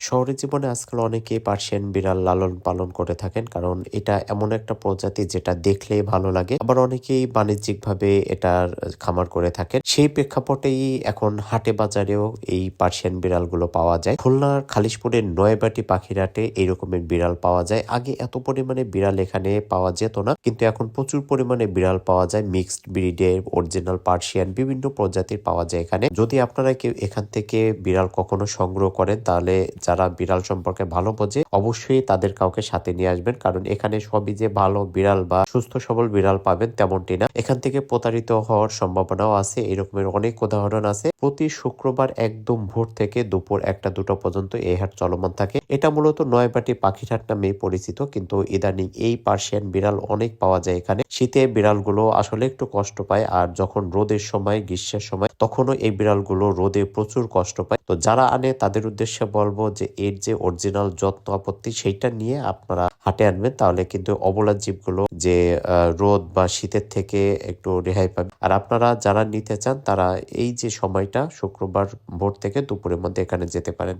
শহরের জীবনে আজকাল অনেকেই পার্সিয়ান বিড়াল লালন পালন করে থাকেন কারণ এটা এমন একটা প্রজাতি যেটা দেখলেই ভালো লাগে। আবার অনেকেই বাণিজ্যিকভাবে এটার খামার করে থাকেন। সেই প্রেক্ষাপটেই এখন হাটে বাজারেও এই পার্সিয়ান বিড়ালগুলো পাওয়া যায়। খুলনার খালিশপুরের নয়াবাটি পাখির হাটে এই রকমের বিড়াল পাওয়া যায়। আগে এত পরিমাণে বিড়াল এখানে পাওয়া যেত না, কিন্তু এখন প্রচুর পরিমাণে বিড়াল পাওয়া যায়। মিক্সড ব্রিডের, অরিজিনাল পার্সিয়ান বিভিন্ন প্রজাতির পাওয়া যায় এখানে। যদি আপনারা কেউ এখান থেকে বিড়াল কখনো সংগ্রহ করেন তাহলে যারা বিড়াল সম্পর্কে ভালো বোঝে অবশ্যই তাদের কাউকে সাথে নিয়ে আসবেন, কারণ এখানে সবই যে ভালো বিড়াল বা সুস্থ সবল বিড়াল পাবেন তেমনটি না। এখান থেকে প্রতারিত হওয়ার সম্ভাবনাও আছে। এরকমের অনেক উদাহরণ আছে। প্রতি শুক্রবার একদম ভোর থেকে দুপুর 1টা-2টা পর্যন্ত এই হাট চলমান থাকে। এটা মূলত নয়াবাটি পাখির হাট নামে পরিচিত, কিন্তু ইদানিং এই পার্সিয়ান বিড়াল অনেক পাওয়া যায় এখানে। শীতে বিড়ালগুলো আসলে একটু কষ্ট পায়, আর যখন রোদের সময়, গ্রীষ্মের সময়, তখনও এই বিড়ালগুলো রোদে প্রচুর কষ্ট পায়। তো যারা আনে তাদের উদ্দেশ্যে বলবো যে এর যে অরিজিনাল যত্ন আপত্তি সেইটা নিয়ে আপনারা হাটে আনবেন, তাহলে কিন্তু অবলা জীবগুলো যে রোদ বা শীতের থেকে একটু রেহাই পাবে। আর আপনারা যারা নিতে চান তারা এই যে সময়টা শুক্রবার ভোর থেকে দুপুরের মধ্যে এখানে যেতে পারেন।